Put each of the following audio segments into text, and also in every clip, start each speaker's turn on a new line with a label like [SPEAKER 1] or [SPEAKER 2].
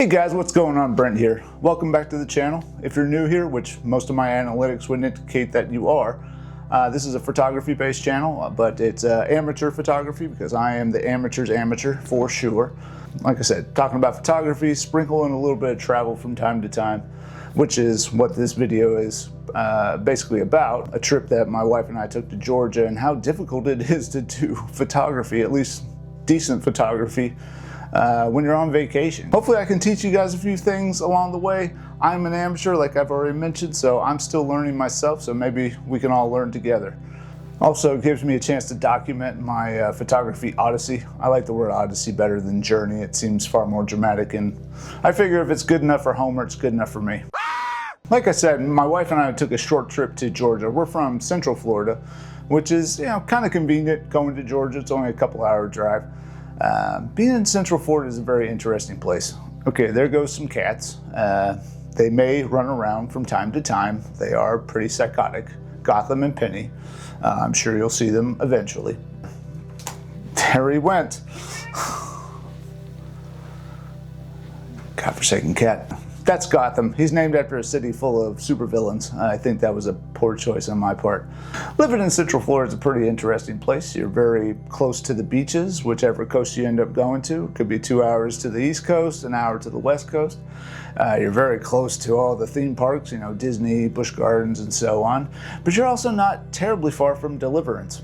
[SPEAKER 1] Hey guys, what's going on? Brent here. Welcome back to the channel. If you're new here, which most of my analytics would indicate that you are, this is a photography-based channel, but it's amateur photography because I am the amateur's amateur for sure. Like I said, talking about photography, sprinkling a little bit of travel from time to time, which is what this video is basically about. A trip that my wife and I took to Georgia and how difficult it is to do photography, at least decent photography, when you're on vacation. Hopefully I can teach you guys a few things along the way. I'm an amateur, like I've already mentioned, so I'm still learning myself, so maybe we can all learn together. Also, it gives me a chance to document my photography odyssey. I like the word odyssey better than journey. It seems far more dramatic, and I figure if it's good enough for Homer, it's good enough for me. Like I said, my wife and I took a short trip to Georgia. We're from Central Florida, which is, kind of convenient going to Georgia. It's only a couple-hour drive. Being in Central Florida is a very interesting place. Okay, there goes some cats. They may run around from time to time. They are pretty psychotic. Gotham and Penny. I'm sure you'll see them eventually. There he went. Godforsaken cat. That's Gotham. He's named after a city full of supervillains. I think that was a poor choice on my part. Living in Central Florida is a pretty interesting place. You're very close to the beaches, whichever coast you end up going to. It could be 2 hours to the East Coast, an hour to the West Coast. You're very close to all the theme parks, Disney, Busch Gardens, and so on. But you're also not terribly far from Deliverance.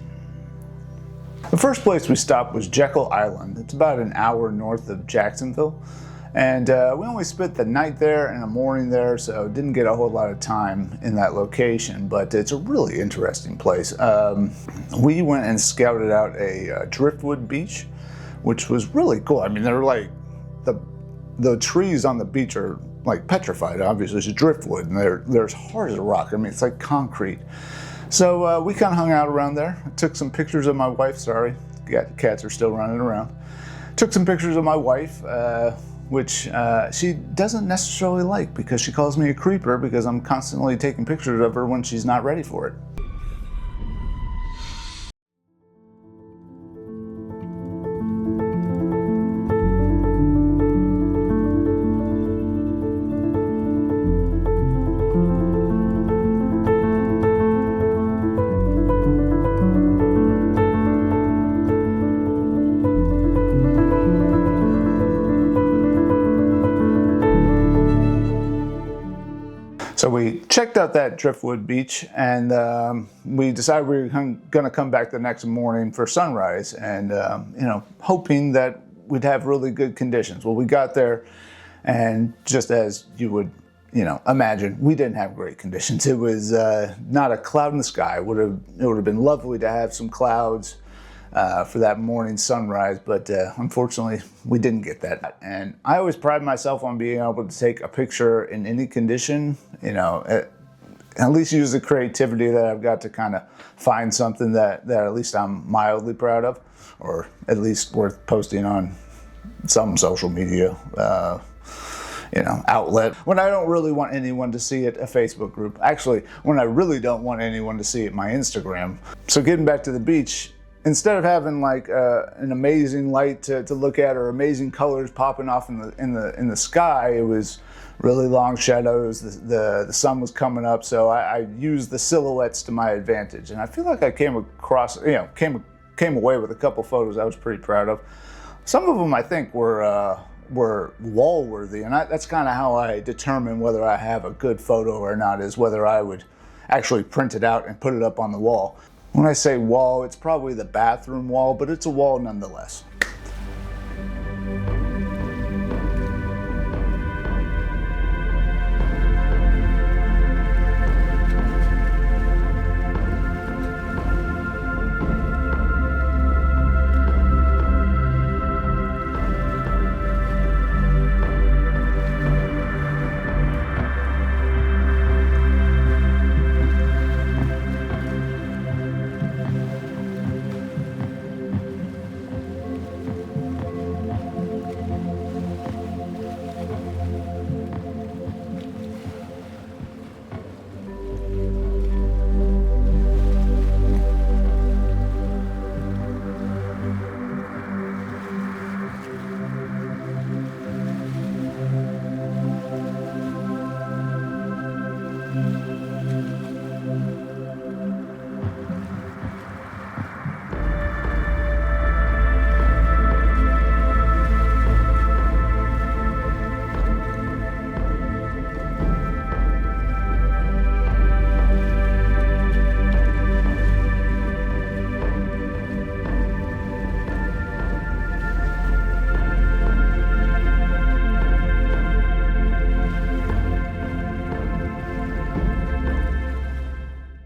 [SPEAKER 1] The first place we stopped was Jekyll Island. It's about an hour north of Jacksonville. And we only spent the night there and a morning there, so didn't get a whole lot of time in that location, but it's a really interesting place. We went and scouted out a driftwood beach, which was really cool. I mean, they're like, the trees on the beach are like petrified, obviously. It's driftwood, and they're as hard as a rock. I mean, it's like concrete. So we kind of hung out around there. I took some pictures of my wife, sorry. The cats are still running around. Took some pictures of my wife, which she doesn't necessarily like because she calls me a creeper because I'm constantly taking pictures of her when she's not ready for it. So we checked out that driftwood beach, and we decided we were going to come back the next morning for sunrise, and hoping that we'd have really good conditions. Well, we got there, and just as you would imagine, we didn't have great conditions. It was not a cloud in the sky. It would have been lovely to have some clouds for that morning sunrise, but unfortunately we didn't get that. And I always pride myself on being able to take a picture in any condition, at least use the creativity that I've got to kind of find something that at least I'm mildly proud of, or at least worth posting on some social media outlet. When I don't really want anyone to see it, a Facebook group. Actually, when I really don't want anyone to see it, my Instagram. So getting back to the beach, instead of having like an amazing light to look at or amazing colors popping off in the sky, it was really long shadows. The sun was coming up, so I used the silhouettes to my advantage, and I feel like I came away with a couple photos I was pretty proud of. Some of them I think were wall worthy, and that's kind of how I determine whether I have a good photo or not, is whether I would actually print it out and put it up on the wall. When I say wall, it's probably the bathroom wall, but it's a wall nonetheless.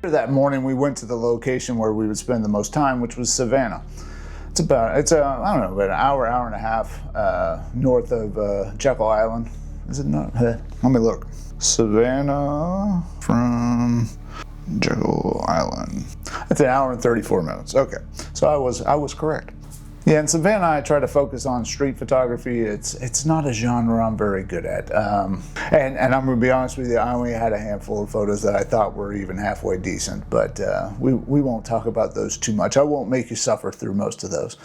[SPEAKER 1] That morning we went to the location where we would spend the most time, which was Savannah. I don't know, about an hour and a half north of Jekyll Island. Is it not? Let me look. Savannah from Jekyll Island. It's an hour and 34 minutes. Okay, so I was correct. Yeah, in Savannah, I try to focus on street photography. It's not a genre I'm very good at. And I'm gonna be honest with you, I only had a handful of photos that I thought were even halfway decent, but we won't talk about those too much. I won't make you suffer through most of those.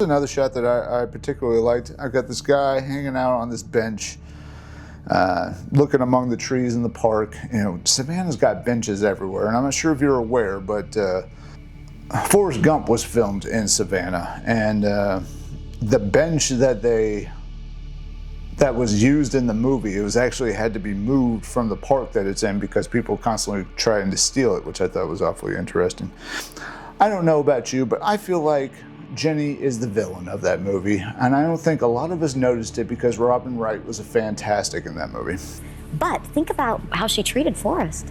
[SPEAKER 1] Another shot that I particularly liked. I've got this guy hanging out on this bench, looking among the trees in the park. You know, Savannah's got benches everywhere, and I'm not sure if you're aware, but Forrest Gump was filmed in Savannah, and the bench that was used in the movie, it was actually had to be moved from the park that it's in because people constantly trying to steal it, which I thought was awfully interesting. I don't know about you, but I feel like Jenny is the villain of that movie, and I don't think a lot of us noticed it because Robin Wright was fantastic in that movie.
[SPEAKER 2] But think about how she treated Forrest.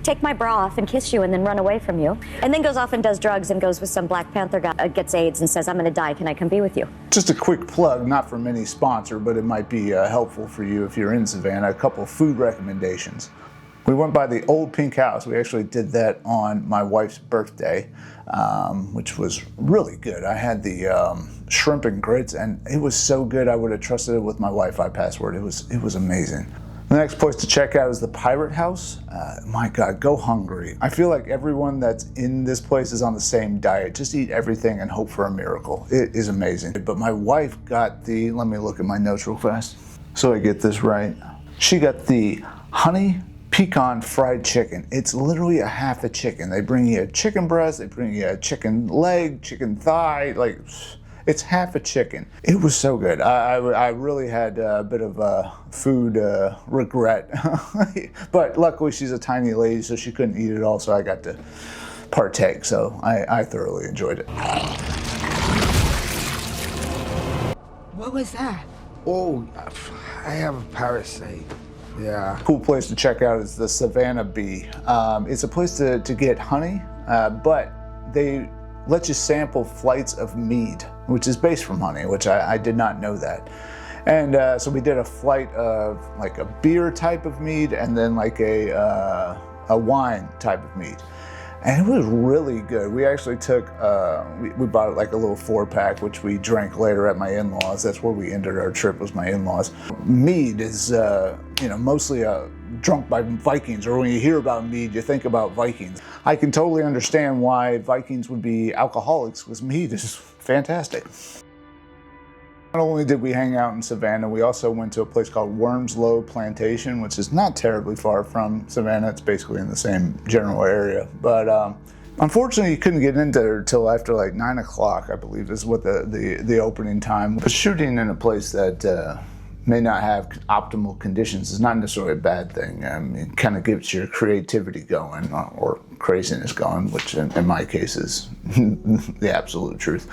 [SPEAKER 2] Take my bra off and kiss you and then run away from you, and then goes off and does drugs and goes with some Black Panther guy, gets AIDS and says, I'm gonna die, can I come be with you?
[SPEAKER 1] Just a quick plug, not from any sponsor, but it might be helpful for you if you're in Savannah, a couple of food recommendations. We went by the Old Pink House. We actually did that on my wife's birthday, which was really good. I had the shrimp and grits, and it was so good I would have trusted it with my Wi-Fi password. It was amazing. The next place to check out is the Pirate House. My God, go hungry. I feel like everyone that's in this place is on the same diet. Just eat everything and hope for a miracle. It is amazing. But my wife got the, let me look at my notes real fast so I get this right. She got the honey pecan fried chicken. It's literally a half a chicken. They bring you a chicken breast, they bring you a chicken leg, chicken thigh, like it's half a chicken. It was so good. I really had a bit of food regret, but luckily she's a tiny lady, so she couldn't eat it all, so I got to partake, so I thoroughly enjoyed it.
[SPEAKER 3] What was that? Oh, I have a parasite. Yeah.
[SPEAKER 1] Cool place to check out is the Savannah Bee. It's a place to get honey, but they let you sample flights of mead, which is based from honey, which I did not know that. And so we did a flight of like a beer type of mead and then like a wine type of mead. And it was really good. We actually took, we bought like a little 4-pack, which we drank later at my in-laws. That's where we ended our trip, was my in-laws. Mead is, mostly drunk by Vikings, or when you hear about mead, you think about Vikings. I can totally understand why Vikings would be alcoholics, because mead is fantastic. Not only did we hang out in Savannah, we also went to a place called Wormslow Plantation, which is not terribly far from Savannah. It's basically in the same general area. But unfortunately, you couldn't get in there until after like 9 o'clock, I believe is what the opening time. But shooting in a place that may not have optimal conditions is not necessarily a bad thing. I mean, it kind of gets your creativity going, or craziness going, which in my case is the absolute truth.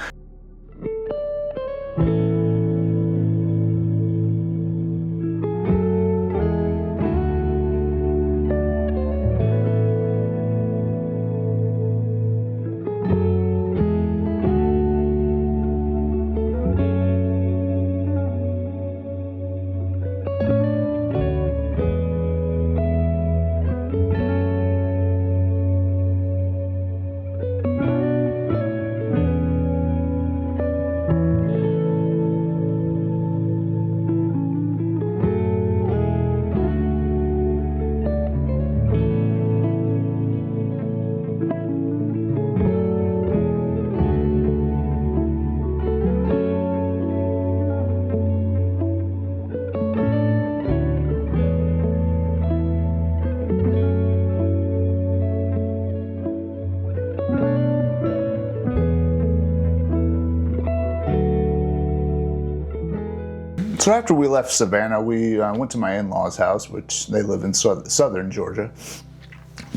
[SPEAKER 1] So after we left Savannah, we went to my in-laws' house, which they live in southern Georgia.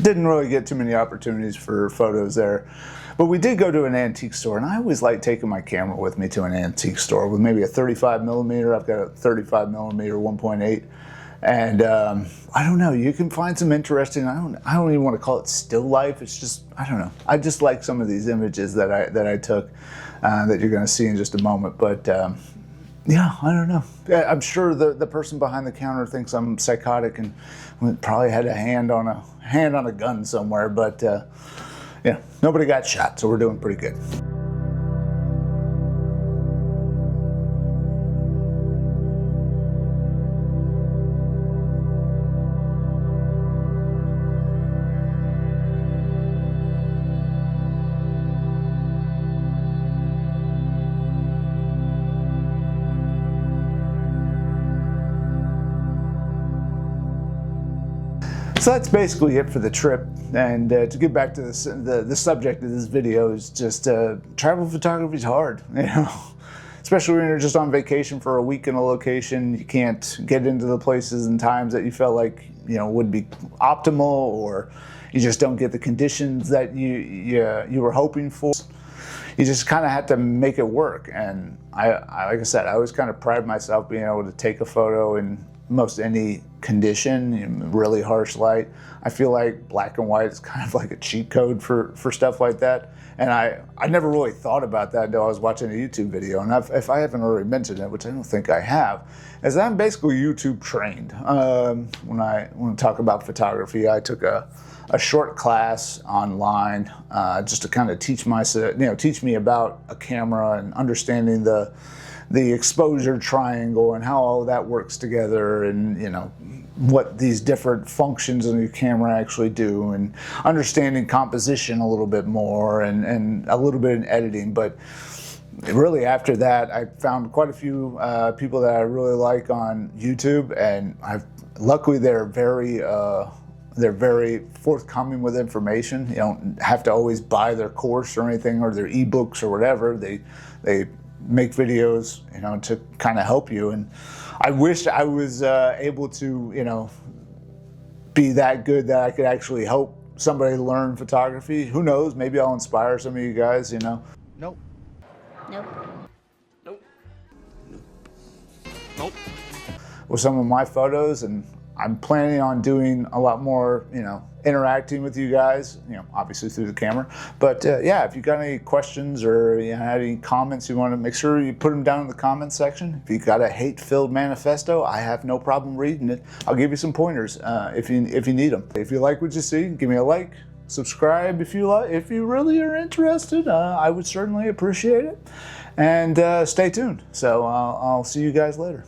[SPEAKER 1] Didn't really get too many opportunities for photos there. But we did go to an antique store, and I always like taking my camera with me to an antique store with maybe a 35 millimeter. I've got a 35 millimeter 1.8. And I don't know, you can find some interesting, I don't even want to call it still life. It's just, I don't know. I just like some of these images that I took that you're going to see in just a moment. But yeah, I don't know. I'm sure the person behind the counter thinks I'm psychotic and probably had a hand on a gun somewhere. But yeah, nobody got shot, so we're doing pretty good. So that's basically it for the trip. And to get back to the subject of this video is just travel photography is hard, you know, especially when you're just on vacation for a week in a location. You can't get into the places and times that you felt like, you know, would be optimal, or you just don't get the conditions that you were hoping for. You just kind of had to make it work. And I like I said, I always kind of pride myself being able to take a photo in most any condition, really harsh light. I feel like black and white is kind of like a cheat code for stuff like that. And I never really thought about that until I was watching a YouTube video. And if I haven't already mentioned it, which I don't think I have, is I'm basically YouTube trained. When I talk about photography, I took a short class online just to kind of teach me about a camera and understanding the exposure triangle and how all that works together, and you know what these different functions in your camera actually do, and understanding composition a little bit more, and a little bit in editing. But really after that, I found quite a few people that I really like on YouTube, and luckily they're very forthcoming with information. You don't have to always buy their course or anything, or their ebooks or whatever. They make videos, you know, to kind of help you. And I wish I was able to, you know, be that good that I could actually help somebody learn photography. Who knows? Maybe I'll inspire some of you guys, you know.
[SPEAKER 4] Nope.
[SPEAKER 2] Nope.
[SPEAKER 4] Nope. Nope.
[SPEAKER 1] With some of my photos, and I'm planning on doing a lot more, you know, interacting with you guys, you know, obviously through the camera. But yeah, if you got any questions or you had any comments, you want to make sure you put them down in the comments section. If you got a hate-filled manifesto, I have no problem reading it. I'll give you some pointers if you need them. If you like what you see, give me a like, subscribe if you really are interested. I would certainly appreciate it. And stay tuned. So I'll see you guys later.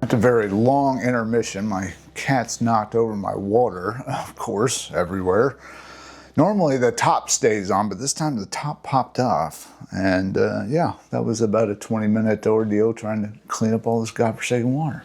[SPEAKER 1] After a very long intermission, my cat's knocked over my water, of course, everywhere. Normally the top stays on, but this time the top popped off. And yeah, that was about a 20-minute ordeal trying to clean up all this godforsaken water.